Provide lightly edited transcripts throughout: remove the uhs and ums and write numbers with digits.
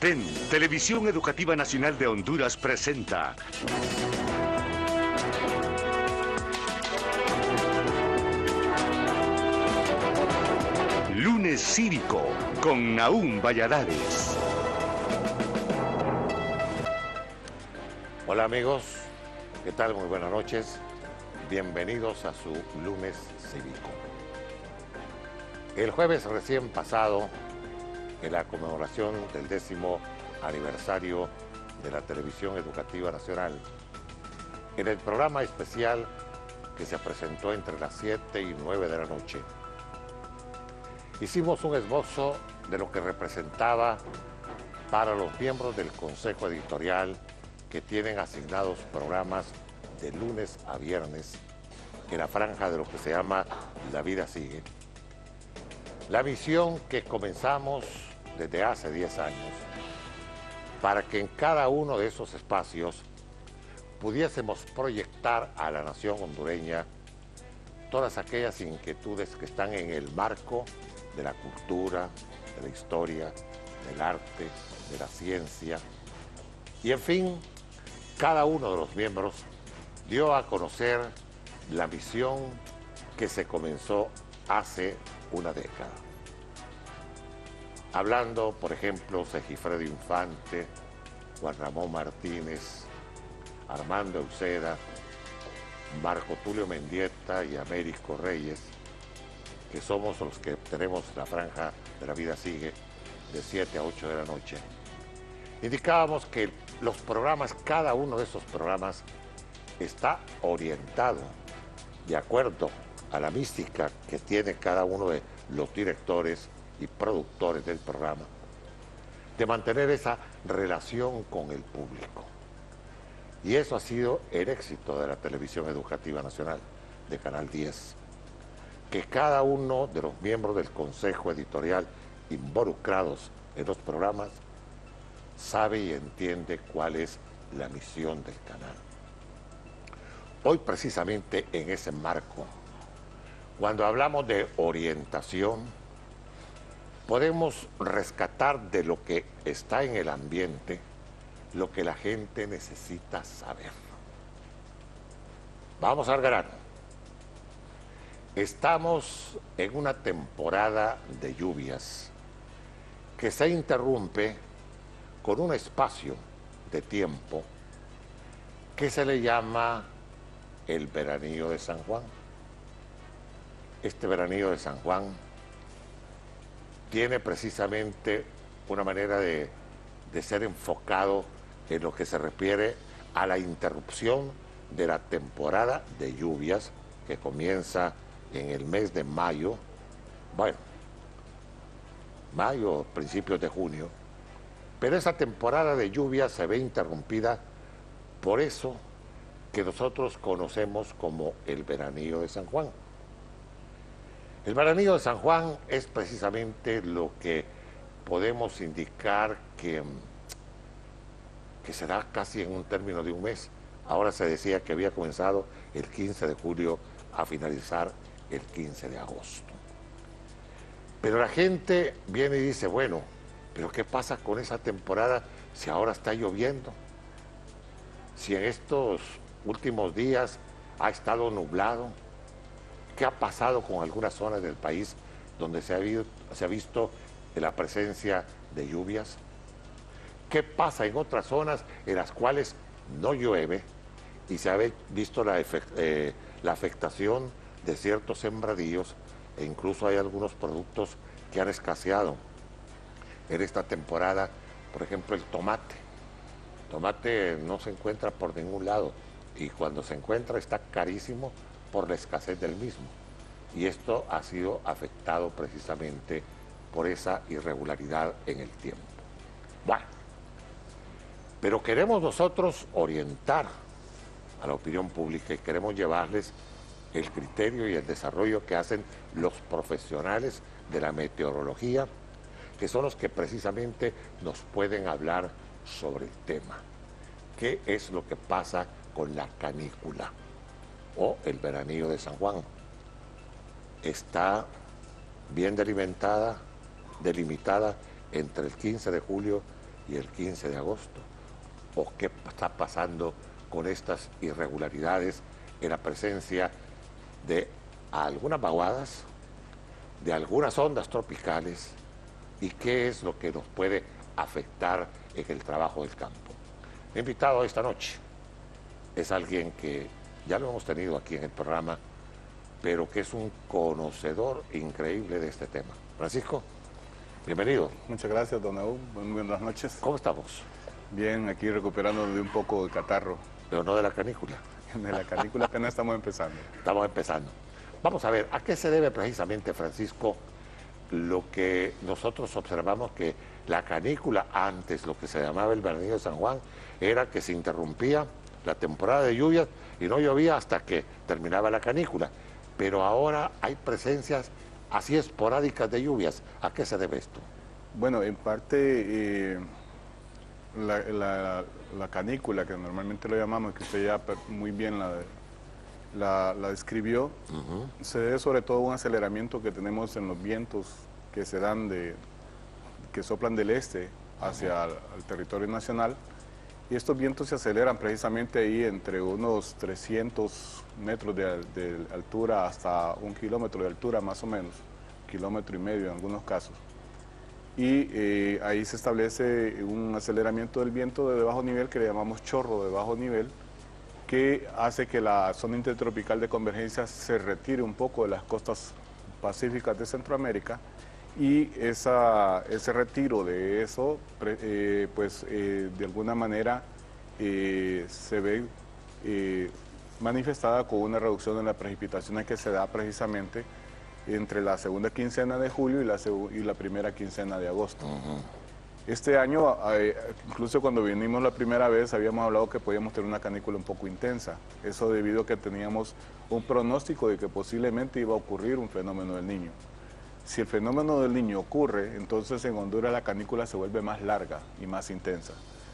TEN, Televisión Educativa Nacional de Honduras presenta Lunes Cívico con Nahum Valladares. Hola amigos, ¿qué tal? Muy buenas noches. Bienvenidos a su Lunes Cívico. El jueves recién pasado, en la conmemoración del 10º aniversario de la Televisión Educativa Nacional, en el programa especial que se presentó entre las 7 y 9 de la noche, hicimos un esbozo de lo que representaba para los miembros del Consejo Editorial que tienen asignados programas de lunes a viernes en la franja de lo que se llama La Vida Sigue. La misión que comenzamos desde hace 10 años para que en cada uno de esos espacios pudiésemos proyectar a la nación hondureña todas aquellas inquietudes que están en el marco de la cultura, de la historia, del arte, de la ciencia. Y en fin, cada uno de los miembros dio a conocer la misión que se comenzó hace una década. Hablando, por ejemplo, Segifredo Infante, Juan Ramón Martínez, Armando Uceda, Marco Tulio Mendieta y Américo Reyes, que somos los que tenemos la franja de La Vida Sigue de 7 a 8 de la noche. Indicábamos que los programas, cada uno de esos programas está orientado de acuerdo a la mística que tiene cada uno de los directores y productores del programa, de mantener esa relación con el público. Y eso ha sido el éxito de la Televisión Educativa Nacional, de Canal 10, que cada uno de los miembros del Consejo Editorial involucrados en los programas sabe y entiende cuál es la misión del canal. Hoy, precisamente en ese marco, cuando hablamos de orientación, podemos rescatar de lo que está en el ambiente lo que la gente necesita saber. Vamos al grano. Estamos en una temporada de lluvias que se interrumpe con un espacio de tiempo que se le llama el veranillo de San Juan. Este veranillo de San Juan tiene precisamente una manera de ser enfocado en lo que se refiere a la interrupción de la temporada de lluvias que comienza en el mes de mayo, bueno, mayo, principios de junio, pero esa temporada de lluvias se ve interrumpida por eso que nosotros conocemos como el veranillo de San Juan. El veranillo de San Juan es precisamente lo que podemos indicar que será casi en un término de un mes. Ahora se decía que había comenzado el 15 de julio a finalizar el 15 de agosto. Pero la gente viene y dice, bueno, ¿pero qué pasa con esa temporada si ahora está lloviendo? Si en estos últimos días ha estado nublado, ¿qué ha pasado con algunas zonas del país donde se ha visto la presencia de lluvias? ¿Qué pasa en otras zonas en las cuales no llueve y se ha visto la afectación de ciertos sembradíos e incluso hay algunos productos que han escaseado en esta temporada? Por ejemplo, el tomate. El tomate no se encuentra por ningún lado y cuando se encuentra está carísimo por la escasez del mismo. Y esto ha sido afectado precisamente por esa irregularidad en el tiempo. Bueno, pero queremos nosotros orientar a la opinión pública y queremos llevarles el criterio y el desarrollo que hacen los profesionales de la meteorología, que son los que precisamente nos pueden hablar sobre el tema. ¿Qué es lo que pasa con la canícula o el veranillo de San Juan? Está bien delimitada entre el 15 de julio y el 15 de agosto? ¿O qué está pasando con estas irregularidades en la presencia de algunas vaguadas, de algunas ondas tropicales, y qué es lo que nos puede afectar en el trabajo del campo? Mi invitado esta noche es alguien que ya lo hemos tenido aquí en el programa, pero que es un conocedor increíble de este tema. Francisco, bienvenido. Muchas gracias, don Eú. Buenas noches. ¿Cómo estamos? Bien, aquí recuperando de un poco de catarro. Pero no de la canícula. De la canícula apenas estamos empezando. Estamos empezando. Vamos a ver, ¿a qué se debe precisamente, Francisco, lo que nosotros observamos que la canícula antes, lo que se llamaba el veranillo de San Juan, era que se interrumpía la temporada de lluvias y no llovía hasta que terminaba la canícula? Pero ahora hay presencias así esporádicas de lluvias. ¿A qué se debe esto? Bueno, en parte la canícula, que normalmente lo llamamos, que usted ya muy bien la describió, se debe sobre todo a un aceleramiento que tenemos en los vientos que se dan que soplan del este hacia el territorio nacional, y estos vientos se aceleran precisamente ahí entre unos 300 metros de altura hasta 1 kilómetro de altura más o menos, 1,5 kilómetros en algunos casos. Y ahí se establece un aceleramiento del viento de bajo nivel que le llamamos chorro de bajo nivel, que hace que la zona intertropical de convergencia se retire un poco de las costas pacíficas de Centroamérica, y ese retiro de eso, de alguna manera se ve manifestada con una reducción en las precipitaciones que se da precisamente entre la segunda quincena de julio y la primera quincena de agosto. Este año, incluso cuando vinimos la primera vez, habíamos hablado que podíamos tener una canícula un poco intensa. Eso debido a que teníamos un pronóstico de que posiblemente iba a ocurrir un fenómeno del Niño. Si el fenómeno del Niño ocurre, entonces en Honduras la canícula se vuelve más larga y más intensa.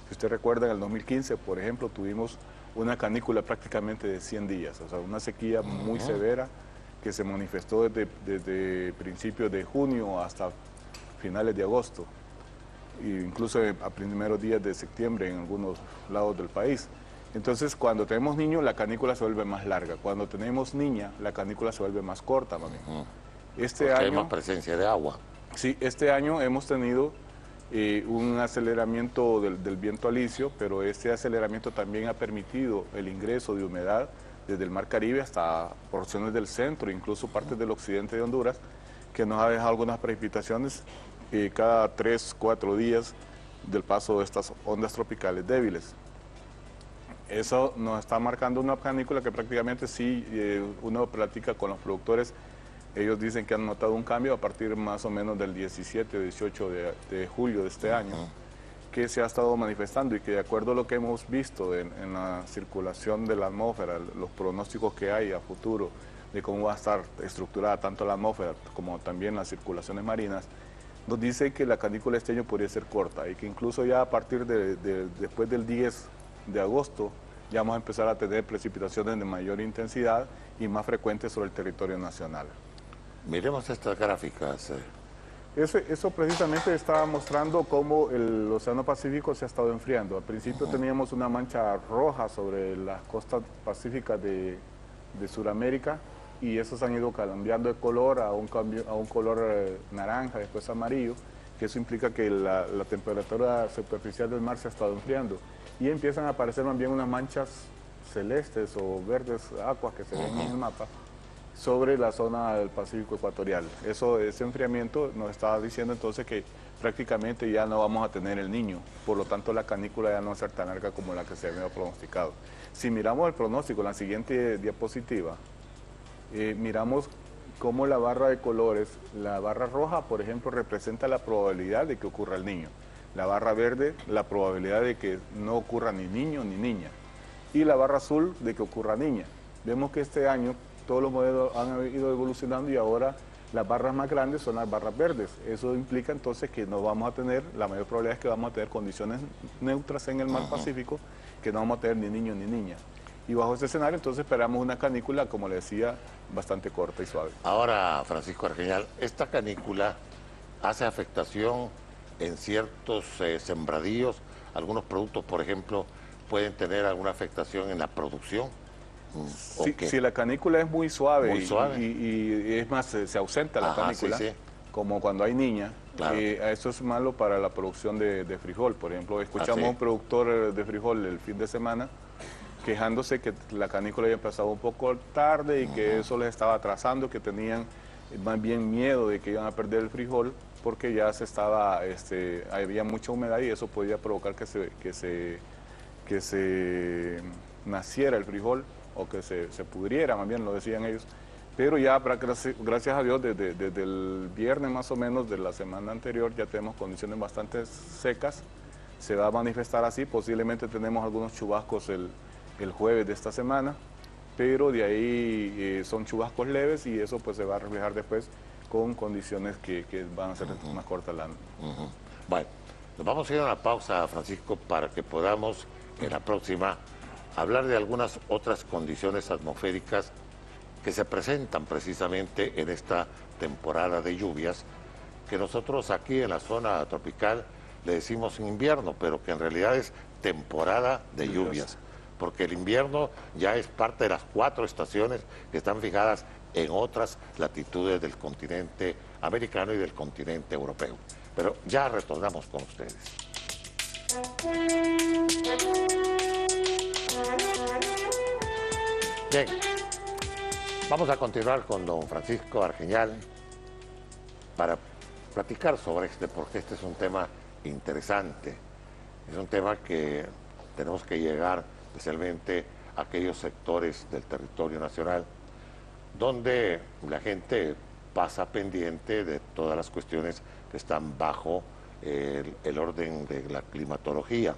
Si usted recuerda, en el 2015, por ejemplo, tuvimos una canícula prácticamente de 100 días, o sea, una sequía muy severa que se manifestó desde principios de junio hasta finales de agosto, e incluso a primeros días de septiembre en algunos lados del país. Entonces, cuando tenemos niños, la canícula se vuelve más larga. Cuando tenemos niña, la canícula se vuelve más corta, mami. Este año, hay más presencia de agua. Sí, este año hemos tenido un aceleramiento del viento alisio, pero este aceleramiento también ha permitido el ingreso de humedad desde el Mar Caribe hasta porciones del centro, incluso partes del occidente de Honduras, que nos ha dejado algunas precipitaciones cada 3, 4 días del paso de estas ondas tropicales débiles. Eso nos está marcando una canícula que prácticamente sí, uno platica con los productores, ellos dicen que han notado un cambio a partir más o menos del 17 o 18 de julio de este año, que se ha estado manifestando, y que de acuerdo a lo que hemos visto en la circulación de la atmósfera, los pronósticos que hay a futuro de cómo va a estar estructurada tanto la atmósfera como también las circulaciones marinas, nos dice que la canícula este año podría ser corta, y que incluso ya a partir después del 10 de agosto ya vamos a empezar a tener precipitaciones de mayor intensidad y más frecuentes sobre el territorio nacional. Miremos estas gráficas. Eso precisamente estaba mostrando cómo el Océano Pacífico se ha estado enfriando. Al principio teníamos una mancha roja sobre las costas pacíficas de Sudamérica, y esos han ido cambiando de color a un color naranja, después amarillo, que eso implica que la temperatura superficial del mar se ha estado enfriando. Y empiezan a aparecer más bien unas manchas celestes o verdes aguas que se ven en el mapa sobre la zona del Pacífico ecuatorial. Ese enfriamiento nos estaba diciendo entonces que prácticamente ya no vamos a tener el Niño, por lo tanto la canícula ya no va a ser tan larga como la que se había pronosticado. Si miramos el pronóstico, en la siguiente diapositiva, miramos cómo la barra de colores, la barra roja, por ejemplo, representa la probabilidad de que ocurra el Niño. La barra verde, la probabilidad de que no ocurra ni niño ni niña. Y la barra azul, de que ocurra niña. Vemos que este año todos los modelos han ido evolucionando, y ahora las barras más grandes son las barras verdes. Eso implica entonces que no vamos a tener, la mayor probabilidad es que vamos a tener condiciones neutras en el mar Pacífico, que no vamos a tener ni niño ni niña. Y bajo ese escenario entonces esperamos una canícula, como le decía, bastante corta y suave. Ahora, Francisco Argeñal, esta canícula hace afectación en ciertos sembradíos, algunos productos, por ejemplo, pueden tener alguna afectación en la producción. ¿O qué? Si la canícula es muy suave, Muy suave. y es más, se ausenta la Ajá, canícula, sí, sí. como cuando hay niña, Claro. eso es malo para la producción de frijol. Por ejemplo, escuchamos sí. a un productor de frijol el fin de semana quejándose que la canícula había empezado un poco tarde y que eso les estaba atrasando, que tenían más bien miedo de que iban a perder el frijol porque ya se estaba, había mucha humedad y eso podía provocar que se naciera el frijol o que se pudriera, más bien lo decían ellos. Pero ya, gracias a Dios, desde el viernes más o menos de la semana anterior ya tenemos condiciones bastante secas. Se va a manifestar así, posiblemente tenemos algunos chubascos el jueves de esta semana, pero de ahí son chubascos leves y eso pues se va a reflejar después con condiciones que van a ser más cortas. Bueno, nos vamos a ir a una pausa, Francisco, para que podamos en la próxima hablar de algunas otras condiciones atmosféricas que se presentan precisamente en esta temporada de lluvias, que nosotros aquí en la zona tropical le decimos invierno, pero que en realidad es temporada de lluvias, porque el invierno ya es parte de las 4 estaciones que están fijadas en otras latitudes del continente americano y del continente europeo. Pero ya retornamos con ustedes. Bien, vamos a continuar con don Francisco Argeñal para platicar sobre porque este es un tema interesante. Es un tema que tenemos que llegar especialmente a aquellos sectores del territorio nacional donde la gente pasa pendiente de todas las cuestiones que están bajo el orden de la climatología,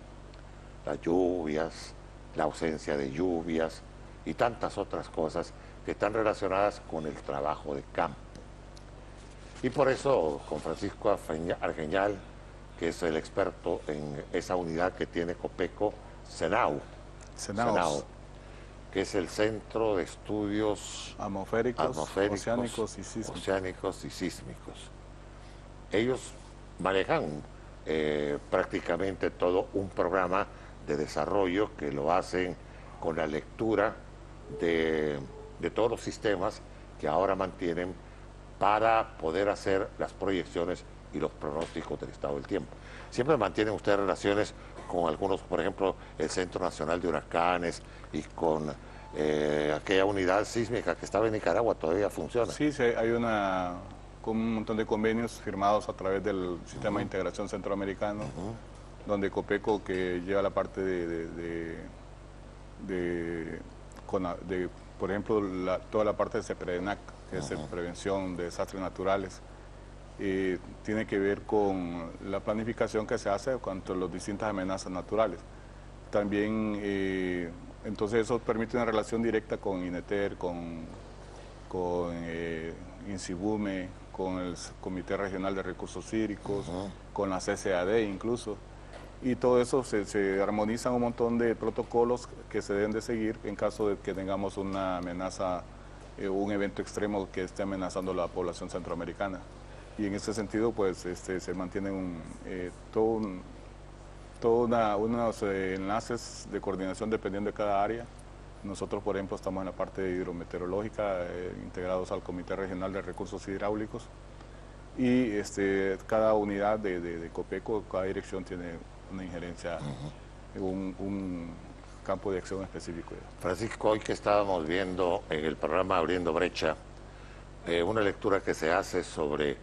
las lluvias, la ausencia de lluvias y tantas otras cosas que están relacionadas con el trabajo de campo. Y por eso con Francisco Argeñal, que es el experto en esa unidad que tiene Copeco, Senau, que es el Centro de Estudios Atmosféricos, oceánicos y sísmicos. Ellos manejan prácticamente todo un programa de desarrollo que lo hacen con la lectura de todos los sistemas que ahora mantienen para poder hacer las proyecciones y los pronósticos del estado del tiempo. Siempre mantienen ustedes relaciones con algunos, por ejemplo, el Centro Nacional de Huracanes y con aquella unidad sísmica que estaba en Nicaragua, todavía funciona. Sí, hay con un montón de convenios firmados a través del Sistema de Integración Centroamericano, donde Copeco, que lleva la parte por ejemplo, toda la parte de CEPREDENAC, que es prevención de desastres naturales, tiene que ver con la planificación que se hace en cuanto a las distintas amenazas naturales. También, entonces eso permite una relación directa con INETER, con INSIBUME, con el Comité Regional de Recursos Hídricos, con la CCAD incluso. Y todo eso se armonizan un montón de protocolos que se deben de seguir en caso de que tengamos una amenaza, un evento extremo que esté amenazando a la población centroamericana. Y en ese sentido, pues, se mantienen unos enlaces de coordinación dependiendo de cada área. Nosotros, por ejemplo, estamos en la parte hidrometeorológica, integrados al Comité Regional de Recursos Hidráulicos. Y cada unidad de Copeco, cada dirección tiene una injerencia, un campo de acción específico. Francisco, hoy que estábamos viendo en el programa Abriendo Brecha, una lectura que se hace sobre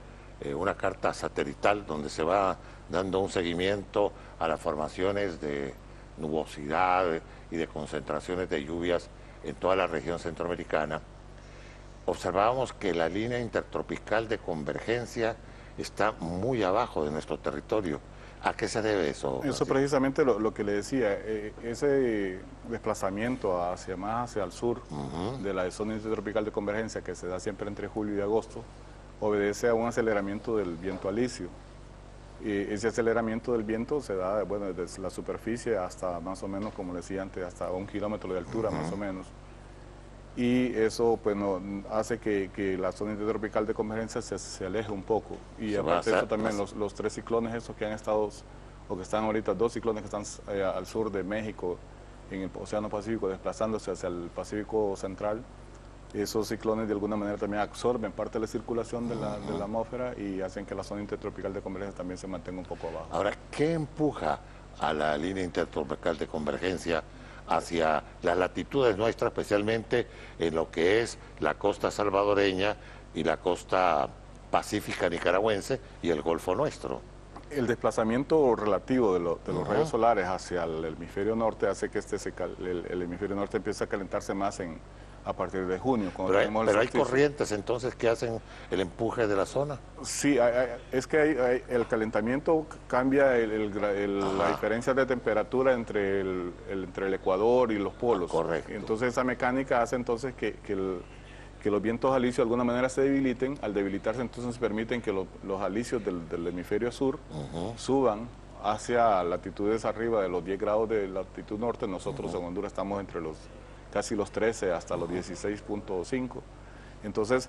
una carta satelital donde se va dando un seguimiento a las formaciones de nubosidad y de concentraciones de lluvias en toda la región centroamericana. Observábamos que la línea intertropical de convergencia está muy abajo de nuestro territorio. ¿A qué se debe eso? Eso precisamente lo que le decía, ese desplazamiento más hacia el sur de la zona intertropical de convergencia que se da siempre entre julio y agosto, obedece a un aceleramiento del viento alisio. Ese aceleramiento del viento se da, bueno, desde la superficie hasta más o menos, como decía antes, hasta 1 kilómetro de altura más o menos. y eso pues hace que la zona intertropical de convergencia se aleje un poco. Y aparte de eso también los 3 ciclones esos que han estado, o que están ahorita, 2 ciclones que están al sur de México, en el Océano Pacífico, desplazándose hacia el Pacífico Central, esos ciclones de alguna manera también absorben parte de la circulación de la atmósfera y hacen que la zona intertropical de convergencia también se mantenga un poco abajo. Ahora, ¿qué empuja a la línea intertropical de convergencia hacia las latitudes nuestras, especialmente en lo que es la costa salvadoreña y la costa pacífica nicaragüense y el Golfo nuestro? El desplazamiento relativo de los rayos solares hacia el hemisferio norte hace que el hemisferio norte empiece a calentarse más a partir de junio. Pero hay corrientes entonces que hacen el empuje de la zona. Sí, es que el calentamiento cambia la diferencia de temperatura entre el Ecuador y los polos. Correcto. Entonces esa mecánica hace entonces que los vientos alisios de alguna manera se debiliten. Al debilitarse entonces permiten que los alisios del hemisferio sur suban hacia latitudes arriba de los 10 grados de latitud norte. Nosotros en Honduras estamos entre casi los 13 hasta los 16.5. Entonces,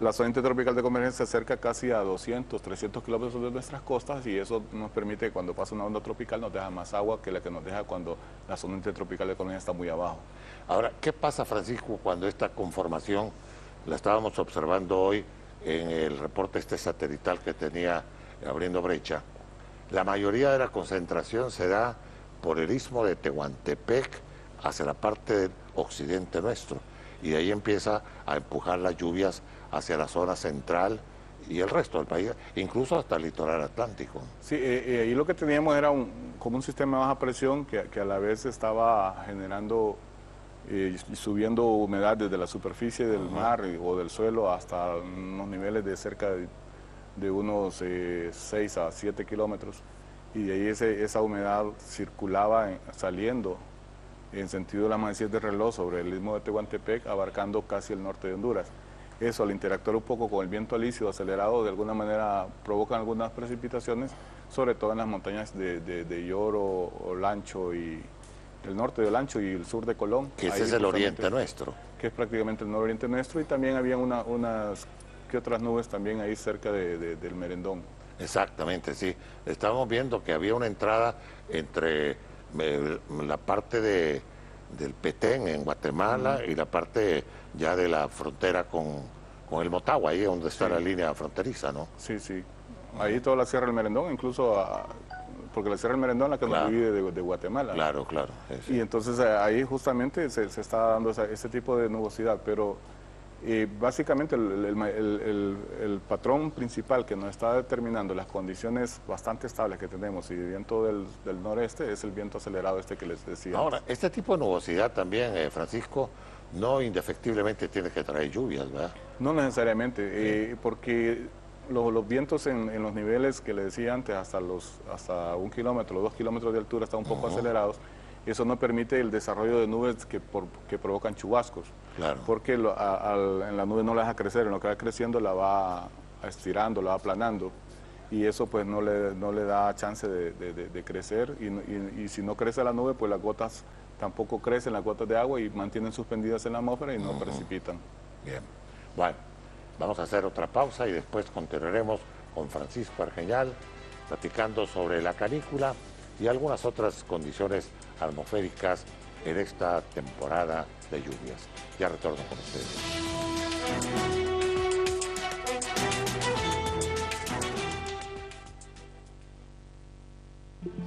la zona intertropical de convergencia se acerca casi a 200, 300 kilómetros de nuestras costas y eso nos permite que cuando pasa una onda tropical nos deja más agua que la que nos deja cuando la zona intertropical de convergencia está muy abajo. Ahora, ¿qué pasa, Francisco, cuando esta conformación la estábamos observando hoy en el reporte satelital que tenía Abriendo Brecha? La mayoría de la concentración se da por el istmo de Tehuantepec hacia la parte del occidente nuestro y de ahí empieza a empujar las lluvias hacia la zona central y el resto del país, incluso hasta el litoral atlántico. Sí, ahí lo que teníamos era como un sistema de baja presión que a la vez estaba generando y subiendo humedad desde la superficie del mar o del suelo hasta unos niveles de cerca de unos 6 a 7 kilómetros y de ahí esa humedad circulaba saliendo en sentido de las manecillas de reloj sobre el istmo de Tehuantepec, abarcando casi el norte de Honduras. Eso, al interactuar un poco con el viento alisio acelerado, de alguna manera provocan algunas precipitaciones, sobre todo en las montañas de Lloro o Lancho, y el norte de Lancho y el sur de Colón. Que ese es el oriente nuestro. Que es prácticamente el nororiente nuestro, y también había unas que otras nubes también ahí cerca del Merendón. Exactamente, sí. Estábamos viendo que había una entrada entre la parte del Petén en Guatemala y la parte ya de la frontera con el Motagua, ahí donde está la línea fronteriza, ¿no? Sí, sí. Ahí toda la Sierra del Merendón, incluso porque la Sierra del Merendón es la que nos divide de Guatemala. Claro, claro. Sí. Y entonces ahí justamente se está dando ese tipo de nubosidad, pero básicamente el patrón principal que nos está determinando las condiciones bastante estables que tenemos y el viento del noreste es el viento acelerado que les decía. Ahora, este tipo de nubosidad también, Francisco, no indefectiblemente tiene que traer lluvias, ¿verdad? No necesariamente, porque los vientos en los niveles que le decía antes, hasta 1 kilómetro, 2 kilómetros de altura, están un poco acelerados. Eso no permite el desarrollo de nubes que provocan chubascos. Claro. Porque en la nube no la deja crecer, en lo que va creciendo la va estirando, la va aplanando. Y eso pues no le da chance de crecer. Y si no crece la nube, pues las gotas tampoco crecen, las gotas de agua, y mantienen suspendidas en la atmósfera y no precipitan. Bien. Bueno, vamos a hacer otra pausa y después continuaremos con Francisco Argeñal platicando sobre la canícula y algunas otras condiciones atmosféricas en esta temporada de lluvias. Ya retorno con ustedes.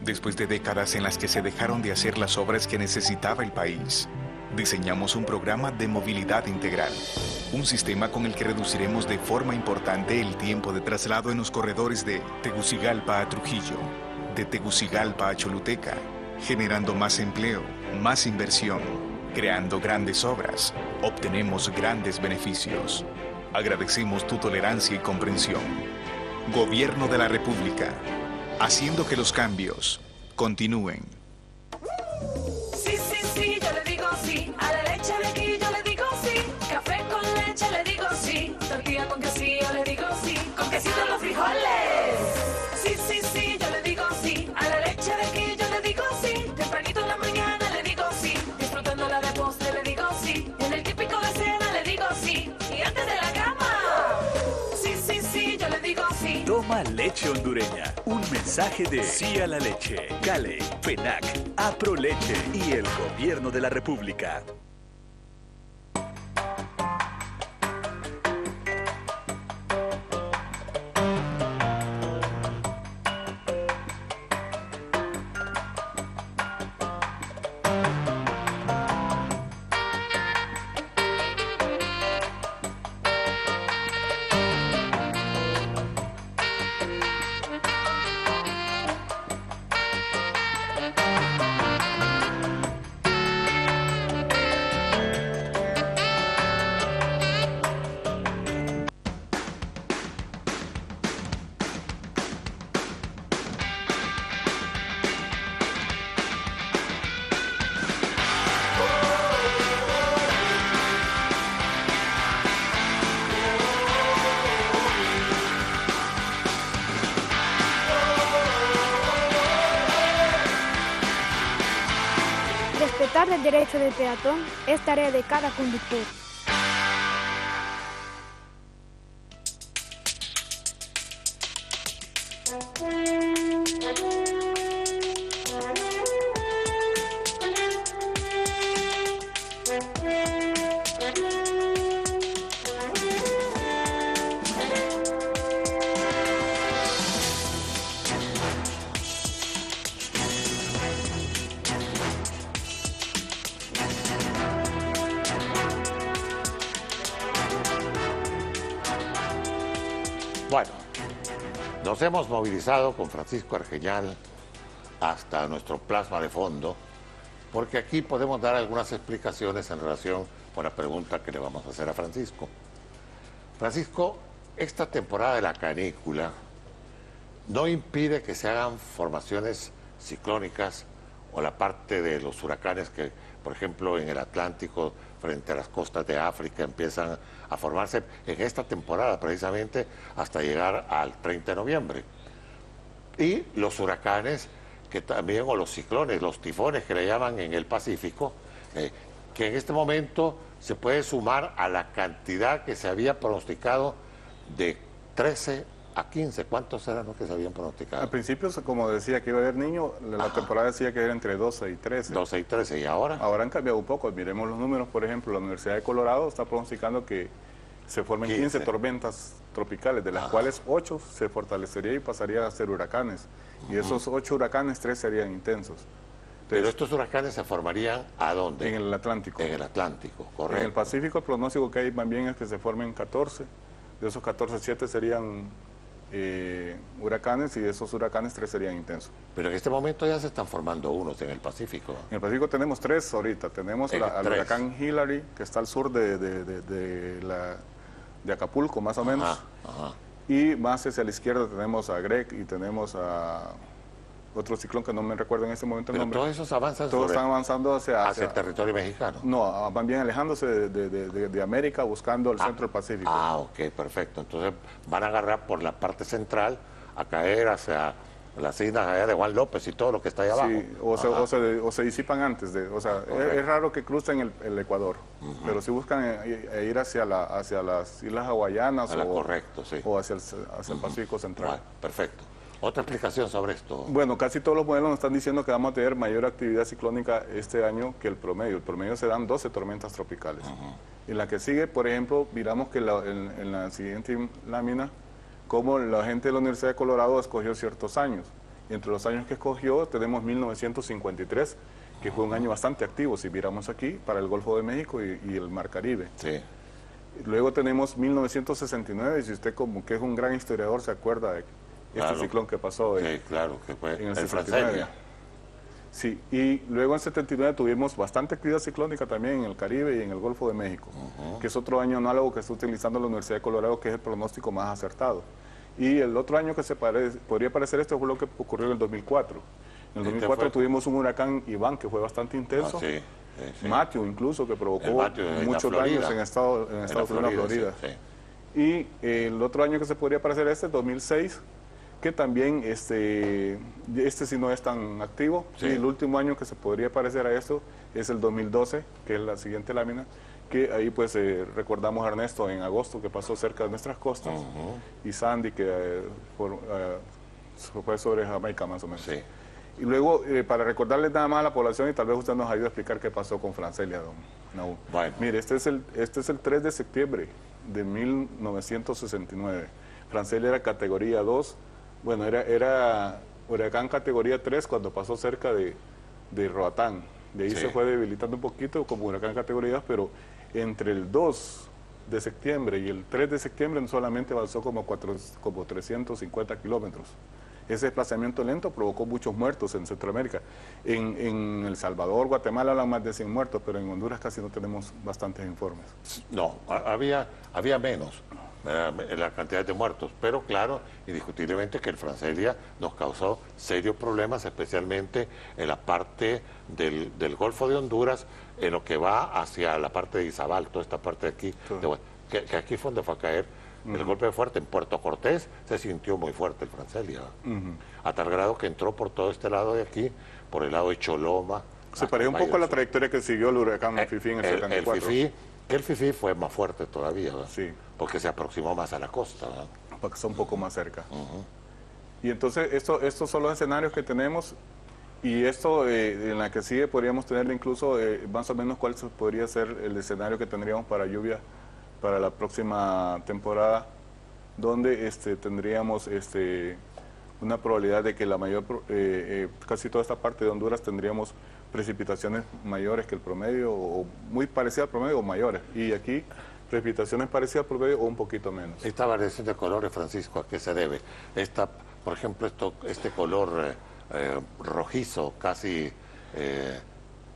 Después de décadas en las que se dejaron de hacer las obras que necesitaba el país, diseñamos un programa de movilidad integral, un sistema con el que reduciremos de forma importante el tiempo de traslado en los corredores de Tegucigalpa a Trujillo, de Tegucigalpa a Choluteca, generando más empleo, más inversión, creando grandes obras, obtenemos grandes beneficios. Agradecemos tu tolerancia y comprensión. Gobierno de la República, haciendo que los cambios continúen. Sí, sí, sí, yo le digo sí. A la leche de aquí yo le digo sí. Café con leche le digo sí. Tortilla con quesillo le digo sí. Con quesito en los frijoles. Sí, sí, sí, yo le digo sí. A la leche de aquí yo le digo sí. Tempranito en la mañana le digo sí. Disfrutándola de postre le digo sí. En el típico de leche hondureña. Un mensaje de Sí a la leche, Cale, FENAC, APROLECHE y el Gobierno de la República. Respetar el derecho del peatón es tarea de cada conductor. Bueno, nos hemos movilizado con Francisco Argeñal hasta nuestro plasma de fondo, porque aquí podemos dar algunas explicaciones en relación con la pregunta que le vamos a hacer a Francisco. Francisco, esta temporada de la canícula no impide que se hagan formaciones ciclónicas o la parte de los huracanes que, por ejemplo, en el Atlántico, frente a las costas de África, empiezan a formarse en esta temporada, precisamente hasta llegar al 30 de noviembre. Y los huracanes, que también, o los ciclones, los tifones que le llaman en el Pacífico, que en este momento se puede sumar a la cantidad que se había pronosticado de 13 a 15. ¿Cuántos eran los que se habían pronosticado? Al principio, como decía que iba a haber niños, la temporada decía que era entre 12 y 13. 12 y 13, ¿y ahora? Ahora han cambiado un poco. Miremos los números, por ejemplo, la Universidad de Colorado está pronosticando que se formen 15 tormentas tropicales, de las cuales 8 se fortalecerían y pasarían a ser huracanes. Y esos 8 huracanes, 3 serían intensos. Pero estos huracanes se formarían ¿a dónde? En el Atlántico. En el Atlántico, correcto. En el Pacífico el pronóstico que hay también es que se formen 14. De esos 14, 7 serían huracanes, y de esos huracanes 3 serían intensos. Pero en este momento ya se están formando unos en el Pacífico. En el Pacífico tenemos 3 ahorita. Tenemos al huracán Hillary, que está al sur de Acapulco, más o menos. Y más hacia la izquierda tenemos a Greg y tenemos a otro ciclón que no me recuerdo en este momento el nombre. Todos esos avanzan Todos están avanzando hacia el territorio mexicano. No, van bien alejándose de América, buscando el centro del Pacífico. Ok, perfecto. Entonces van a agarrar por la parte central a caer hacia las islas allá de Juan López y todo lo que está allá abajo. Sí, o se disipan antes. Es raro que crucen el Ecuador, pero si buscan ir hacia las islas hawaianas o hacia el Pacífico Central. Bueno, perfecto. ¿Otra explicación sobre esto? Bueno, casi todos los modelos nos están diciendo que vamos a tener mayor actividad ciclónica este año que el promedio. El promedio se dan 12 tormentas tropicales. En la que sigue, por ejemplo, miramos que en la siguiente lámina, como la gente de la Universidad de Colorado escogió ciertos años. Y entre los años que escogió tenemos 1953, que fue un año bastante activo, si miramos aquí, para el Golfo de México y el Mar Caribe. Sí. Luego tenemos 1969, y si usted como que es un gran historiador se acuerda de este ciclón que pasó sí, claro, que fue en el 79. Sí, y luego en 79 tuvimos bastante actividad ciclónica también en el Caribe y en el Golfo de México, que es otro año análogo que está utilizando la Universidad de Colorado, que es el pronóstico más acertado. Y el otro año que podría parecer esto fue lo que ocurrió en el 2004. En el 2004 tuvimos un huracán Iván que fue bastante intenso. Matthew incluso, que provocó muchos daños en Estados Unidos, Florida. Y el otro año que se podría parecer 2006, que también este sí no es tan activo. Y el último año que se podría parecer a esto es el 2012, que es la siguiente lámina, que ahí pues recordamos a Ernesto en agosto que pasó cerca de nuestras costas, y Sandy que fue sobre Jamaica más o menos. Sí. Y luego, para recordarles nada más a la población, y tal vez usted nos ayude a explicar qué pasó con Francelia, don Naúl. Bueno. Mire, este es el 3 de septiembre de 1969. Francelia era categoría 2, bueno, era huracán categoría 3 cuando pasó cerca de Roatán. De ahí Sí. se fue debilitando un poquito como huracán categoría 2, pero entre el 2 de septiembre y el 3 de septiembre solamente avanzó como 350 kilómetros. Ese desplazamiento lento provocó muchos muertos en Centroamérica. En El Salvador, Guatemala hablan más de 100 muertos, pero en Honduras casi no tenemos bastantes informes. No, había menos la cantidad de muertos, pero claro, indiscutiblemente que el Francelia nos causó serios problemas, especialmente en la parte del Golfo de Honduras, en lo que va hacia la parte de Izabal, toda esta parte de aquí, que aquí fue donde fue a caer el golpe fuerte. En Puerto Cortés se sintió muy fuerte el Francelia, a tal grado que entró por todo este lado de aquí, por el lado de Choloma. Se parece un poco a la trayectoria que siguió el huracán Fifi en el 74. El Fifi fue más fuerte todavía, ¿verdad? Sí. Porque se aproximó más a la costa, ¿verdad? Para que sea un poco más cerca. Y entonces estos son los escenarios que tenemos, y esto en la que sigue podríamos tener incluso más o menos cuál podría ser el escenario que tendríamos para lluvia para la próxima temporada, donde tendríamos una probabilidad de que la mayor, casi toda esta parte de Honduras tendríamos precipitaciones mayores que el promedio, o muy parecidas al promedio o mayores, y aquí precipitaciones parecidas al promedio o un poquito menos. Esta variación de colores, Francisco, ¿a qué se debe? Por ejemplo, este color rojizo, casi...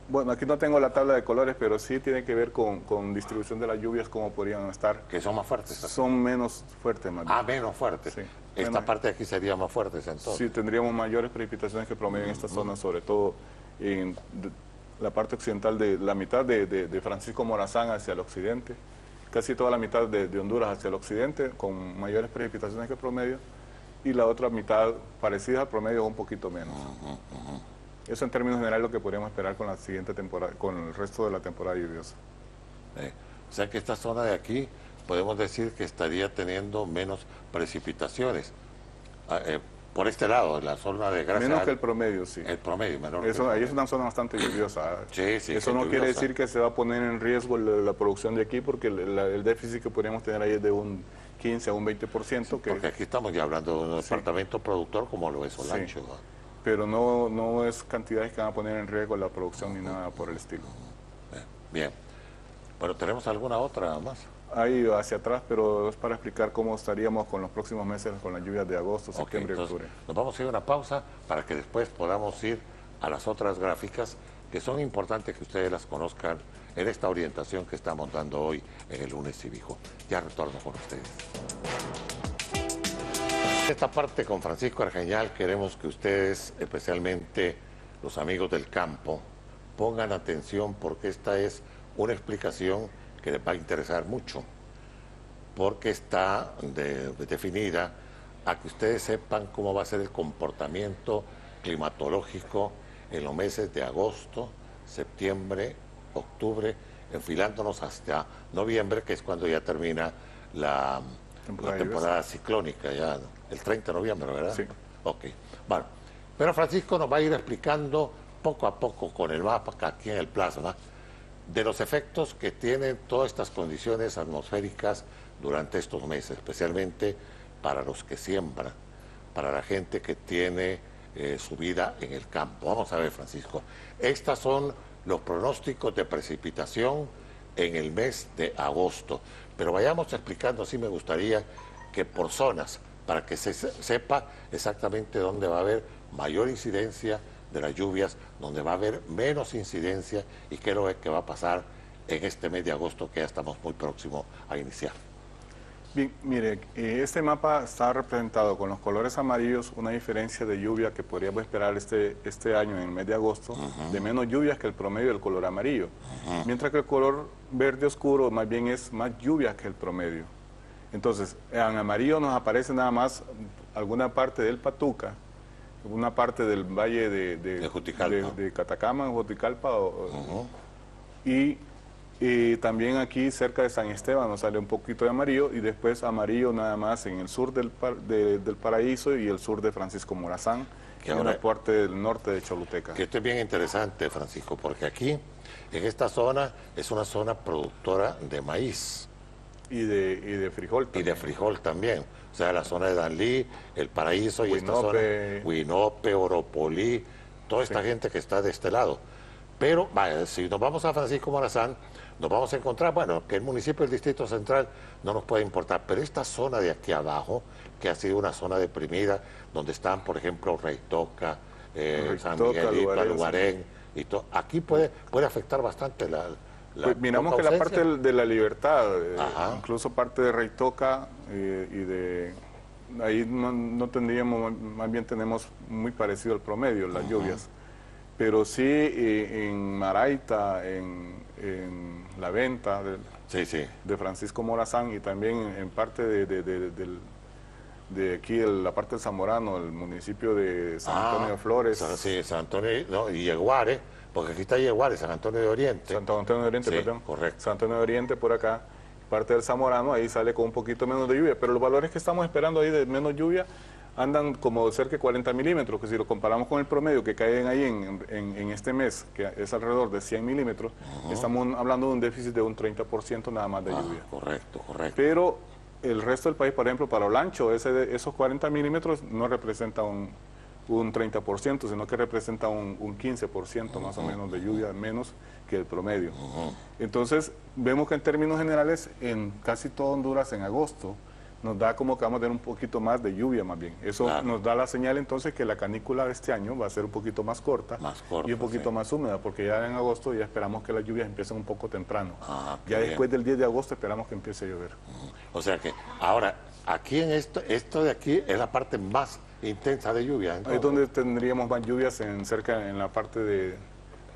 Bueno, aquí no tengo la tabla de colores, pero sí tiene que ver con distribución de las lluvias, cómo podrían estar. Que son más fuertes. Son menos fuertes, más bien. Menos fuertes. Sí. Esta parte de aquí sería más fuertes entonces. Sí, tendríamos mayores precipitaciones que promedio en esta zona, sobre todo en la parte occidental de la mitad de Francisco Morazán hacia el occidente, casi toda la mitad de Honduras hacia el occidente, con mayores precipitaciones que promedio, y la otra mitad parecida al promedio o un poquito menos. Eso en términos generales lo que podríamos esperar con la siguiente temporada, con el resto de la temporada lluviosa. O sea que esta zona de aquí podemos decir que estaría teniendo menos precipitaciones. Por este lado, la zona de Gracia. Menos que el promedio, sí. El promedio, menor. Eso, ahí es una zona bastante lluviosa. Sí, sí. Eso no quiere decir que se va a poner en riesgo la producción de aquí, porque el déficit que podríamos tener ahí es de un 15 a un 20%. Sí, porque aquí estamos ya hablando de un departamento productor como lo es Olancho. Sí. Pero no es cantidades que van a poner en riesgo la producción ni nada por el estilo. Bien. Bueno, ¿tenemos alguna otra más? Hay hacia atrás, pero es para explicar cómo estaríamos con los próximos meses con las lluvias de agosto, septiembre y octubre. Nos vamos a ir a una pausa para que después podamos ir a las otras gráficas que son importantes que ustedes las conozcan en esta orientación que estamos dando hoy en el lunes cívico. Ya retorno con ustedes. Esta parte con Francisco Argeñal queremos que ustedes, especialmente los amigos del campo, pongan atención porque esta es una explicación que les va a interesar mucho, porque está definida a que ustedes sepan cómo va a ser el comportamiento climatológico en los meses de agosto, septiembre, octubre, enfilándonos hasta noviembre, que es cuando ya termina la temporada ciclónica, ya el 30 de noviembre, ¿verdad? Sí. Ok, bueno, pero Francisco nos va a ir explicando poco a poco con el mapa aquí en el plasma de los efectos que tienen todas estas condiciones atmosféricas durante estos meses, especialmente para los que siembran, para la gente que tiene su vida en el campo. Vamos a ver, Francisco, estos son los pronósticos de precipitación en el mes de agosto, pero vayamos explicando, así me gustaría que por zonas, para que se sepa exactamente dónde va a haber mayor incidencia de las lluvias, donde va a haber menos incidencia y qué es lo que va a pasar en este mes de agosto que ya estamos muy próximos a iniciar. Bien, mire, este mapa está representado con los colores amarillos, una diferencia de lluvia que podríamos esperar este año en el mes de agosto, de menos lluvias que el promedio del color amarillo, mientras que el color verde oscuro más bien es más lluvia que el promedio. Entonces, en amarillo nos aparece nada más alguna parte del Patuca, una parte del valle de Juticalpa. de Catacama, Juticalpa, y Y también aquí cerca de San Esteban nos sale un poquito de amarillo y después amarillo nada más en el sur del Paraíso y el sur de Francisco Morazán, Que y ahora- una parte del norte de Choluteca. Que esto es bien interesante, Francisco, porque aquí, en esta zona, es una zona productora de maíz Y de frijol y también. de frijol también. O sea, la zona de Danlí, El Paraíso y esta zona, Huinope. Huinope, Oropolí, toda esta gente que está de este lado. Pero, vaya, si nos vamos a Francisco Morazán, nos vamos a encontrar, bueno, que el municipio del Distrito Central no nos puede importar, pero esta zona de aquí abajo, que ha sido una zona deprimida, donde están, por ejemplo, Reitoca, San Reitoca, Miguelito, Lugarén, Lugarén, y todo, aquí puede afectar bastante la Pues miramos poca que la ausencia. parte de la Libertad, Ajá. incluso parte de Reitoca y de... Ahí no tendríamos, más bien tenemos muy parecido al promedio, las lluvias. Pero sí en Maraita, en La Venta Sí, sí. de Francisco Morazán y también en parte de aquí, la parte del Zamorano, el municipio de San Antonio de Flores, Sí, San Antonio, no, y Yeguare, porque aquí está Yeguare, San Antonio de Oriente. Santo Antonio de Oriente, Sí, perdón. correcto. San Antonio de Oriente por acá, parte del Zamorano, ahí sale con un poquito menos de lluvia, pero los valores que estamos esperando ahí de menos lluvia andan como cerca de 40 milímetros, que si lo comparamos con el promedio que caen ahí en este mes, que es alrededor de 100 milímetros, estamos hablando de un déficit de un 30% nada más de lluvia. Correcto, correcto. Pero el resto del país, por ejemplo, para Olancho, esos 40 milímetros no representa un 30%, sino que representa un 15% más o menos de lluvia menos que el promedio. Entonces, vemos que en términos generales, en casi todo Honduras en agosto, nos da como que vamos a tener un poquito más de lluvia más bien. Eso Claro. nos da la señal entonces que la canícula de este año va a ser un poquito más corta, y un poquito sí. más húmeda, porque ya en agosto ya esperamos que las lluvias empiecen un poco temprano. Ah, qué Ya bien. después del 10 de agosto esperamos que empiece a llover. O sea que, ahora, aquí en esto de aquí es la parte más intensa de lluvia. Ahí es entonces, donde tendríamos más lluvias en la parte de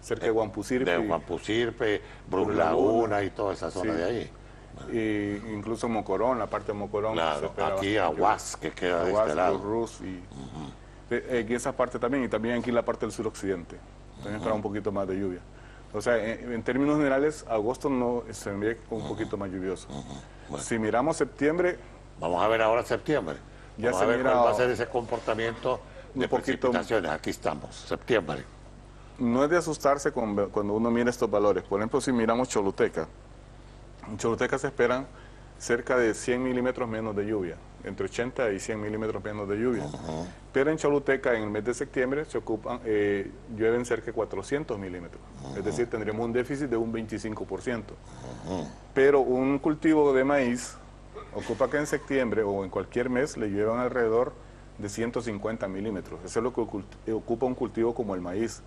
cerca de Guampusirpe. de Guampusirpe, Brus Brus Laguna Laguna. y toda esa zona Sí. de ahí. Y incluso Mocorón, la parte de Mocorón. se Claro, espera aquí bastante Aguas, que queda de Aguas, este lado. Rus y esa parte también, y también aquí la parte del suroccidente. También espera un poquito más de lluvia. O sea, en términos generales, agosto no se ve un poquito más lluvioso. Bueno. Si miramos septiembre, Vamos a ver ahora septiembre. Ya Vamos se a ver mira cuál va a ser ese comportamiento de un poquito- precipitaciones. Aquí estamos, septiembre. no es de asustarse cuando uno mira estos valores. Por ejemplo, si miramos Choluteca, en Choluteca se esperan cerca de 100 milímetros menos de lluvia, entre 80 y 100 milímetros menos de lluvia. Pero en Choluteca, en el mes de septiembre, llueven cerca de 400 milímetros. Es decir, tendremos un déficit de un 25%. Pero un cultivo de maíz ocupa que en septiembre o en cualquier mes le lluevan alrededor de 150 milímetros. Eso es lo que ocupa un cultivo como el maíz.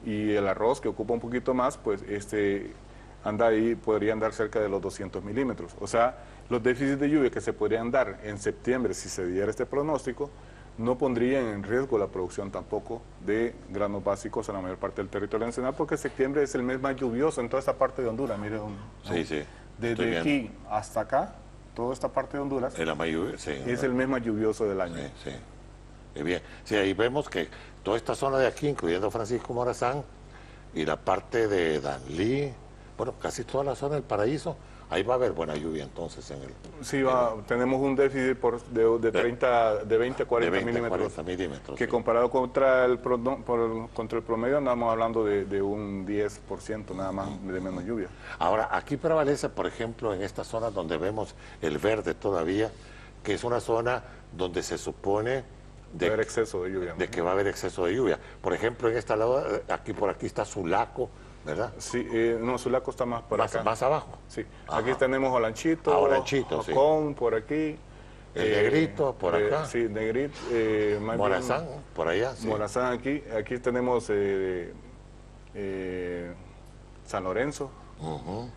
Y el arroz, que ocupa un poquito más, pues anda ahí, podría andar cerca de los 200 milímetros. O sea, los déficits de lluvia que se podrían dar en septiembre, si se diera este pronóstico, no pondrían en riesgo la producción tampoco de granos básicos en la mayor parte del territorio nacional, porque septiembre es el mes más lluvioso en toda esta parte de Honduras. Mire, Sí, sí. estoy desde viendo. aquí hasta acá, toda esta parte de Honduras, En la mayoría, sí. es el mes más lluvioso del año. Sí, sí. Bien. Sí, ahí vemos que toda esta zona de aquí, incluyendo Francisco Morazán y la parte de Danlí, bueno, casi toda la zona del Paraíso, ahí va a haber buena lluvia entonces en el... Sí, tenemos un déficit de 20 a 40 de 20 a milímetros, 40 milímetros. que sí. comparado contra el promedio andamos hablando de un 10% nada más de menos lluvia. Ahora, aquí prevalece, por ejemplo, en esta zona donde vemos el verde todavía, que es una zona donde se supone Va a haber exceso de lluvia. de que va a haber exceso de lluvia. Por ejemplo, en esta lado, por aquí está Sulaco, ¿verdad? Sí, no, Sulaco está más por acá. Más abajo. Sí, Ajá. aquí tenemos Olanchito, Olanchito, sí. Ocón, por aquí. El Negrito, por acá. Sí, Negrito. Más Morazán, bien, por allá. Sí. Morazán aquí. Aquí tenemos San Lorenzo, Ujú.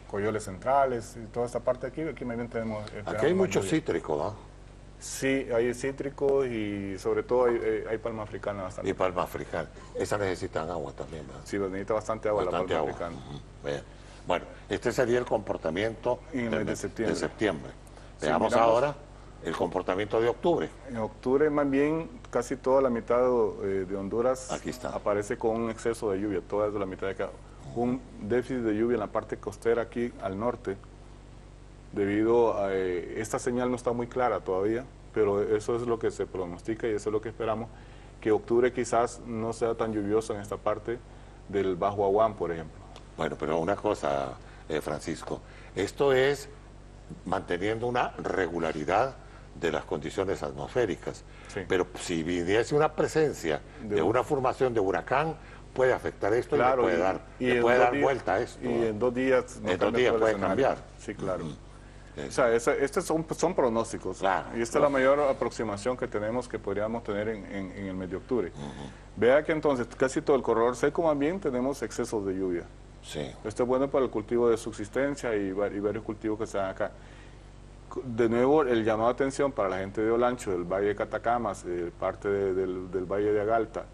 Coyoles Centrales, y toda esta parte aquí. Aquí más bien tenemos... Aquí hay mucho lluvia. cítrico, ¿no? Sí, hay cítricos y sobre todo hay palma africana bastante. Y palma africana. Esas necesitan agua también, ¿verdad? Sí, necesita bastante agua Bastante la agua. palma africana. Ujú. Bien. Bueno, este sería el comportamiento En el mes de septiembre. Sí, Veamos miramos- ahora el comportamiento de octubre. En octubre, más bien, casi toda la mitad de Honduras Aquí está. aparece con un exceso de lluvia, toda la mitad de acá. un déficit de lluvia en la parte costera aquí al norte, debido a esta señal no está muy clara todavía, pero eso es lo que se pronostica y eso es lo que esperamos, que octubre quizás no sea tan lluvioso en esta parte del Bajo Aguán, por ejemplo. Bueno, pero una cosa, Francisco, esto es manteniendo una regularidad de las condiciones atmosféricas, Sí. pero si viniese una presencia de una formación de huracán, puede afectar esto Claro, y le en puede dos dar días- vuelta a esto. Y en 2 días, En 2 cambia días todo el puede escenario. cambiar. Sí, claro. Eh, O sea, estos son pronósticos. Claro, y esta es la mayor aproximación que tenemos, que podríamos tener en el mes de octubre. Vea que entonces casi todo el corredor seco más bien tenemos excesos de lluvia. Sí. Esto es bueno para el cultivo de subsistencia y varios cultivos que se dan acá. De nuevo, el llamado de atención para la gente de Olancho, del Valle de Catacamas, parte del Valle de Agalta.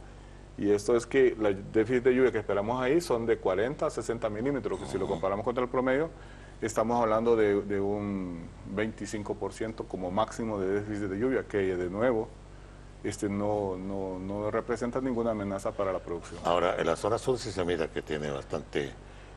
Y esto es que el déficit de lluvia que esperamos ahí son de 40 a 60 milímetros, que si lo comparamos contra el promedio, estamos hablando de un 25% como máximo de déficit de lluvia, que de nuevo no representa ninguna amenaza para la producción. Ahora, en la zona sur sí se mira que tiene bastante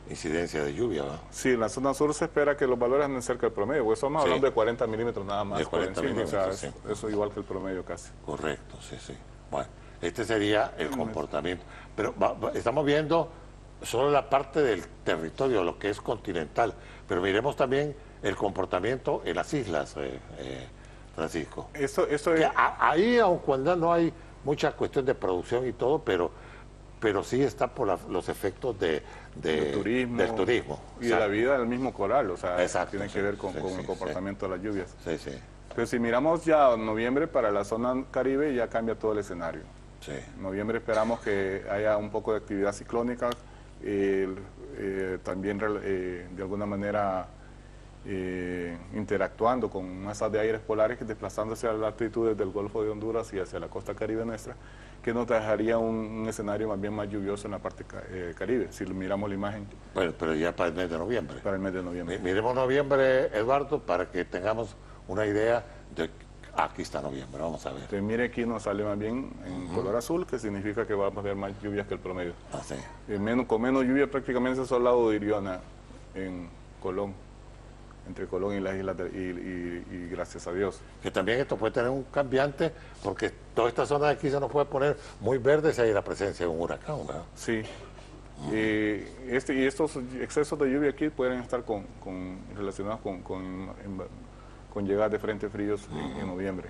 incidencia de lluvia, ¿va? Sí, en la zona sur se espera que los valores anden cerca del promedio, porque estamos Sí. hablando de 40 milímetros nada más. De 40 por encima, o sea, milímetros, sí. eso igual que el promedio casi. Correcto, sí, sí. Bueno, este sería el comportamiento. Pero estamos viendo solo la parte del territorio, lo que es continental, pero miremos también el comportamiento en las islas, Francisco. Esto Que es, ahí, aun cuando no hay mucha cuestión de producción y todo, pero sí está por los efectos del turismo. y de la vida del mismo coral, o sea, Exacto, tiene sí, que ver con sí, el sí, comportamiento de las lluvias. Sí, sí, Pero si miramos ya noviembre para la zona Caribe, ya cambia todo el escenario. sí. En noviembre esperamos que haya un poco de actividad ciclónica, también de alguna manera interactuando con masas de aires polares que desplazándose a las latitudes del Golfo de Honduras y hacia la costa caribe nuestra, que nos dejaría un escenario más bien más lluvioso en la parte caribe, si miramos la imagen Bueno, pero ya para el mes de noviembre. para el mes de noviembre. Miremos noviembre, Eduardo, para que tengamos una idea de... Aquí está noviembre, vamos a ver. Entonces, mire, aquí nos sale más bien en color azul, que significa que vamos a ver más lluvias que el promedio. Así. Con menos lluvia prácticamente es al lado de Iriona, en Colón, entre Colón y las islas, y gracias a Dios. Que también esto puede tener un cambiante, porque toda esta zona de aquí se nos puede poner muy verde si hay la presencia de un huracán, ¿verdad? Sí. Y estos excesos de lluvia aquí pueden estar relacionados con llegadas de frentes fríos en noviembre.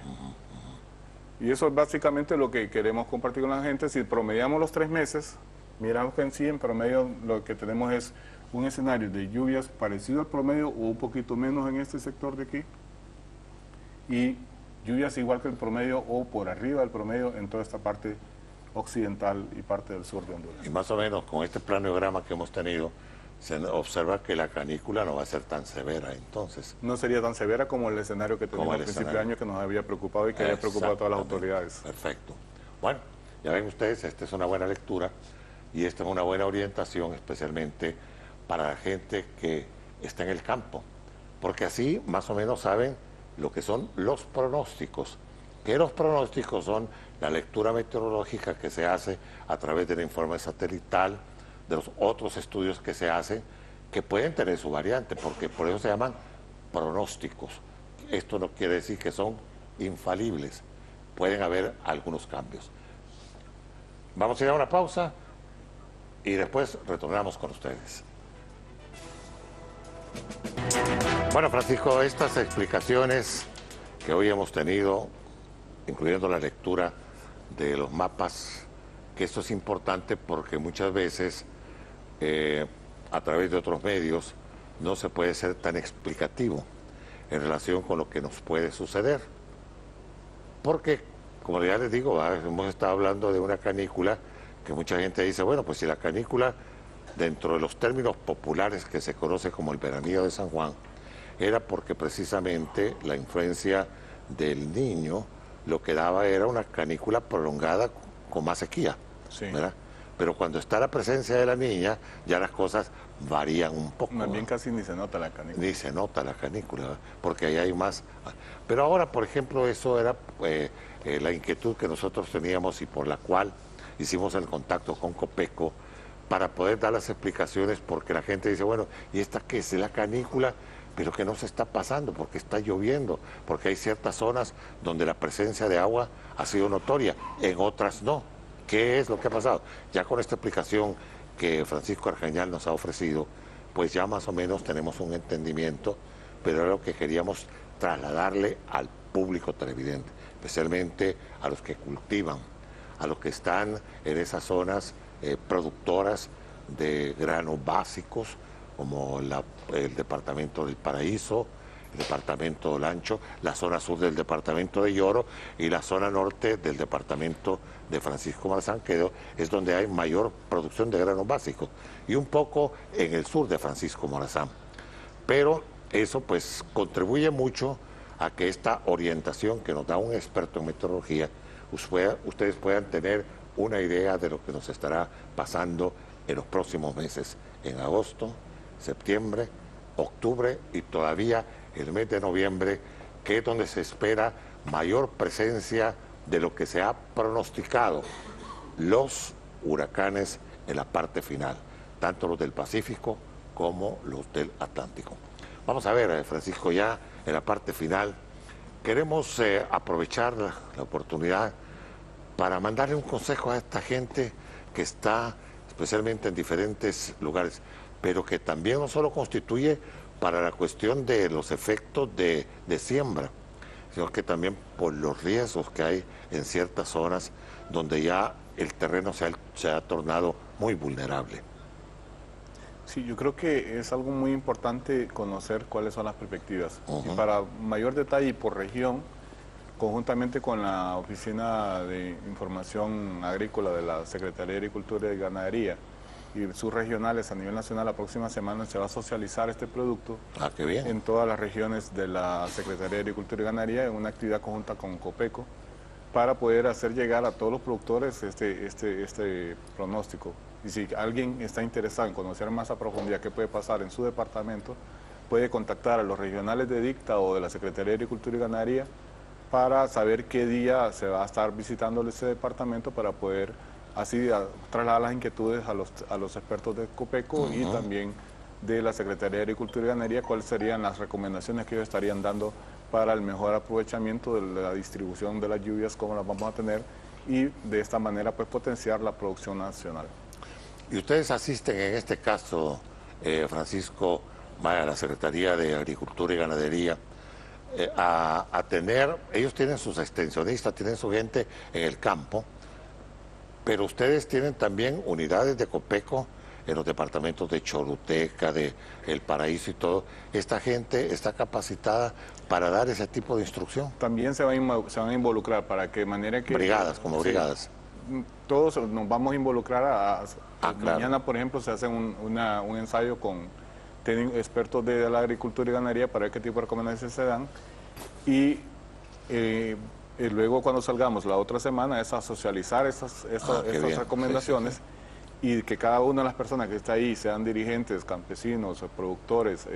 Y eso es básicamente lo que queremos compartir con la gente. Si promediamos los 3 meses, miramos que en sí, en promedio, lo que tenemos es un escenario de lluvias parecido al promedio o un poquito menos en este sector de aquí, y lluvias igual que el promedio o por arriba del promedio en toda esta parte occidental y parte del sur de Honduras. Y más o menos con este planograma que hemos tenido, se observa que la canícula no va a ser tan severa entonces. No sería tan severa como el escenario que Como teníamos el al principio de escenario. año, que nos había preocupado y que había preocupado a todas las Exactamente. autoridades. Perfecto. Bueno, ya ven ustedes, esta es una buena lectura y esta es una buena orientación, especialmente para la gente que está en el campo, porque así más o menos saben lo que son los pronósticos. Que los pronósticos son la lectura meteorológica que se hace a través del informe satelital, de los otros estudios que se hacen, que pueden tener su variante, porque por eso se llaman pronósticos. Esto no quiere decir que son infalibles, pueden haber algunos cambios. Vamos a ir a una pausa y después retornamos con ustedes. Bueno, Francisco, estas explicaciones que hoy hemos tenido, incluyendo la lectura de los mapas, que esto es importante porque muchas veces a través de otros medios no se puede ser tan explicativo en relación con lo que nos puede suceder. Porque, como ya les digo, hemos estado hablando de una canícula que mucha gente dice, bueno, pues si la canícula, dentro de los términos populares que se conoce como el veranillo de San Juan, era porque precisamente la influencia del Niño lo que daba era una canícula prolongada con más sequía, Sí. ¿verdad? Pero cuando está la presencia de la Niña, ya las cosas varían un poco. Más bien ¿verdad? casi ni se nota la canícula. Ni se nota la canícula, ¿verdad? Porque ahí hay más. Pero ahora, por ejemplo, eso era la inquietud que nosotros teníamos y por la cual hicimos el contacto con Copeco para poder dar las explicaciones, porque la gente dice, bueno, ¿y esta qué es? ¿Es la canícula? Pero que no se está pasando, porque está lloviendo, porque hay ciertas zonas donde la presencia de agua ha sido notoria, en otras no. ¿Qué es lo que ha pasado? Ya con esta explicación que Francisco Argañán nos ha ofrecido, pues ya más o menos tenemos un entendimiento, pero era lo que queríamos trasladarle al público televidente, especialmente a los que cultivan, a los que están en esas zonas productoras de granos básicos, como el departamento del Paraíso, el departamento del Ancho, la zona sur del departamento de Lloro y la zona norte del departamento de Francisco Morazán, que es donde hay mayor producción de granos básicos, y un poco en el sur de Francisco Morazán. Pero eso pues contribuye mucho a que esta orientación que nos da un experto en meteorología, ustedes puedan tener una idea de lo que nos estará pasando en los próximos meses, en agosto, septiembre, octubre y todavía el mes de noviembre, que es donde se espera mayor presencia de lo que se ha pronosticado, los huracanes en la parte final, tanto los del Pacífico como los del Atlántico. Vamos a ver, Francisco, ya en la parte final, queremos aprovechar la oportunidad para mandarle un consejo a esta gente que está especialmente en diferentes lugares, pero que también no solo constituye para la cuestión de los efectos de siembra, sino que también por los riesgos que hay en ciertas zonas donde ya el terreno se ha tornado muy vulnerable. Sí, yo creo que es algo muy importante conocer cuáles son las perspectivas. Y para mayor detalle y por región, conjuntamente con la Oficina de Información Agrícola de la Secretaría de Agricultura y Ganadería y subregionales a nivel nacional, la próxima semana se va a socializar este producto qué bien. En todas las regiones de la Secretaría de Agricultura y Ganadería en una actividad conjunta con Copeco para poder hacer llegar a todos los productores este pronóstico. Y si alguien está interesado en conocer más a profundidad qué puede pasar en su departamento, puede contactar a los regionales de DICTA o de la Secretaría de Agricultura y Ganadería para saber qué día se va a estar visitando ese departamento para poder así trasladar las inquietudes a los expertos de Copeco y también de la Secretaría de Agricultura y Ganadería, cuáles serían las recomendaciones que ellos estarían dando para el mejor aprovechamiento de la distribución de las lluvias, cómo las vamos a tener, y de esta manera pues potenciar la producción nacional. Y ustedes asisten en este caso, Francisco, a la Secretaría de Agricultura y Ganadería, a tener, ellos tienen sus extensionistas, tienen su gente en el campo, pero ustedes tienen también unidades de Copeco en los departamentos de Choluteca, de El Paraíso y todo. ¿Esta gente está capacitada para dar ese tipo de instrucción? También se van a involucrar para que manera que... Brigadas, como brigadas. Todos nos vamos a involucrar claro. Mañana, por ejemplo, se hace un ensayo con expertos de la agricultura y ganadería para ver qué tipo de recomendaciones se dan. Y luego cuando salgamos la otra semana es a socializar estas recomendaciones, y que cada una de las personas que está ahí, sean dirigentes, campesinos, productores,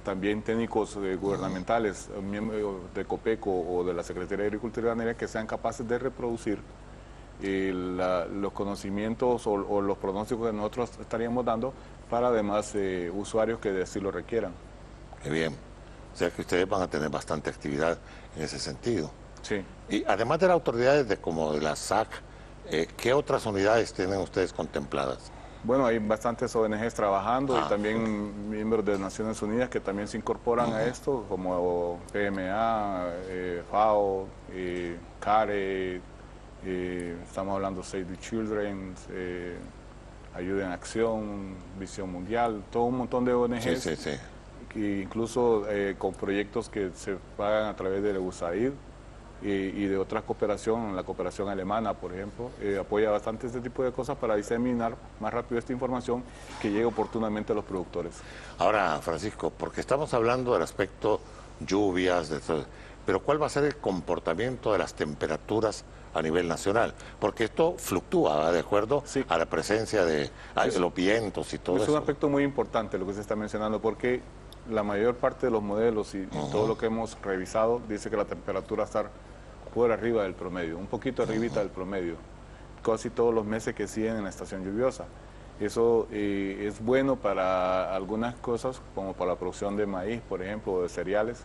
también técnicos gubernamentales, miembros de Copeco o de la Secretaría de Agricultura y Ganadería, que sean capaces de reproducir los conocimientos o los pronósticos que nosotros estaríamos dando para además usuarios que así lo requieran. Qué bien. O sea que ustedes van a tener bastante actividad en ese sentido. Sí. Y además de las autoridades como de la SAC, ¿qué otras unidades tienen ustedes contempladas? Bueno, hay bastantes ONGs trabajando y también miembros de Naciones Unidas que también se incorporan a esto, como PMA, FAO, CARE, estamos hablando Save the Children, Ayuda en Acción, Visión Mundial, todo un montón de ONGs, que incluso con proyectos que se pagan a través de USAID y de otras cooperaciones, la cooperación alemana, por ejemplo, apoya bastante este tipo de cosas para diseminar más rápido esta información que llegue oportunamente a los productores. Ahora, Francisco, porque estamos hablando del aspecto lluvias, pero ¿cuál va a ser el comportamiento de las temperaturas a nivel nacional? Porque esto fluctúa, ¿verdad? De acuerdo a la presencia de los vientos y todo eso. Es un aspecto muy importante lo que se está mencionando, porque la mayor parte de los modelos y todo lo que hemos revisado dice que la temperatura va a estar por arriba del promedio, un poquito arribita del promedio, casi todos los meses que siguen en la estación lluviosa. Eso es bueno para algunas cosas, como para la producción de maíz, por ejemplo, o de cereales,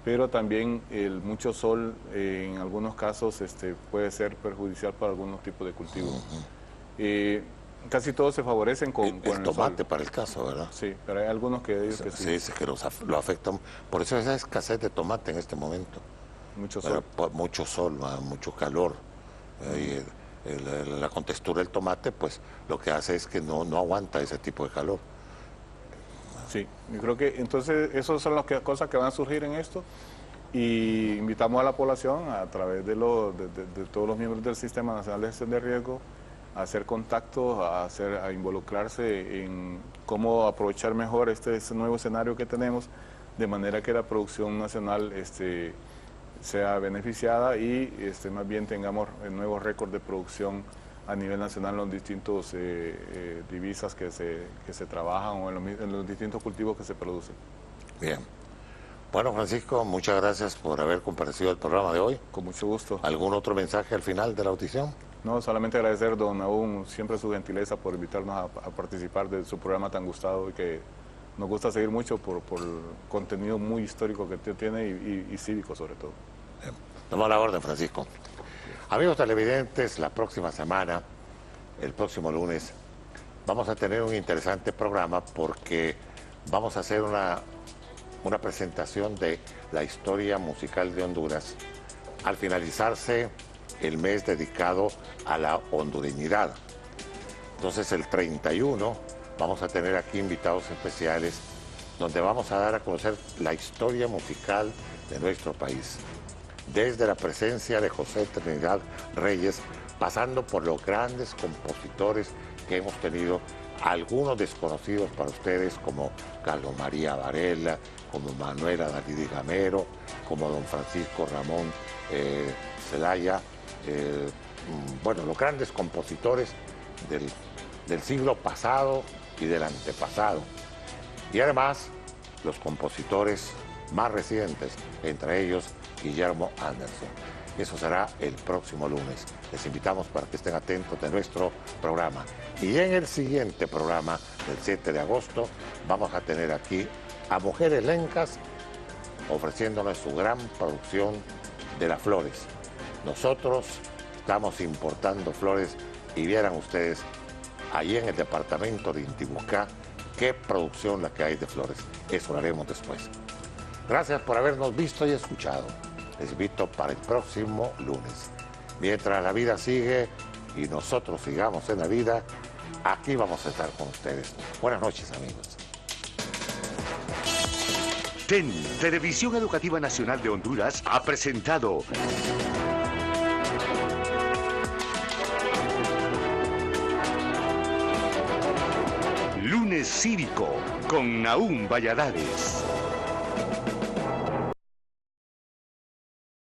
pero también el mucho sol en algunos casos puede ser perjudicial para algunos tipos de cultivos. Casi todos se favorecen con el tomate sol. Para el caso, ¿verdad? Sí, pero hay algunos que ellos que sí. Sí, dice que lo afectan. Por eso esa escasez de tomate en este momento. Mucho sol. Mucho sol, mucho calor. La contextura del tomate, pues lo que hace es que no aguanta ese tipo de calor. Sí, yo creo que entonces esas son las cosas que van a surgir en esto, y invitamos a la población a través de todos los miembros del Sistema Nacional de Gestión de Riesgo a hacer contactos, a involucrarse en cómo aprovechar mejor este nuevo escenario que tenemos, de manera que la producción nacional sea beneficiada y más bien tengamos nuevos récords de producción a nivel nacional en los distintos divisas que se trabajan o en los distintos cultivos que se producen. Bien. Bueno, Francisco, muchas gracias por haber comparecido al programa de hoy. Con mucho gusto. ¿Algún otro mensaje al final de la audición? No, solamente agradecer, don Nahum, siempre su gentileza por invitarnos a participar de su programa tan gustado y que nos gusta seguir mucho por el contenido muy histórico que tiene y cívico sobre todo. Bien. Toma la orden, Francisco. Amigos televidentes, la próxima semana, el próximo lunes, vamos a tener un interesante programa porque vamos a hacer una presentación de la historia musical de Honduras al finalizarse el mes dedicado a la hondureñidad. Entonces el 31 vamos a tener aquí invitados especiales donde vamos a dar a conocer la historia musical de nuestro país. Desde la presencia de José Trinidad Reyes, pasando por los grandes compositores que hemos tenido, algunos desconocidos para ustedes como Carlos María Varela, como Manuela Dalí Gamero, como don Francisco Ramón Zelaya, bueno, los grandes compositores del siglo pasado y del antepasado. Y además, los compositores más recientes, entre ellos Guillermo Anderson. Eso será el próximo lunes. Les invitamos para que estén atentos de nuestro programa. Y en el siguiente programa, del 7 de agosto, vamos a tener aquí a Mujeres Lencas ofreciéndonos su gran producción de las flores. Nosotros estamos importando flores y vieran ustedes allí en el departamento de Intibucá qué producción la que hay de flores. Eso lo haremos después. Gracias por habernos visto y escuchado. Les invito para el próximo lunes. Mientras la vida sigue y nosotros sigamos en la vida, aquí vamos a estar con ustedes. Buenas noches, amigos. TEN, Televisión Educativa Nacional de Honduras, ha presentado Lunes Cívico con Nahum Valladares.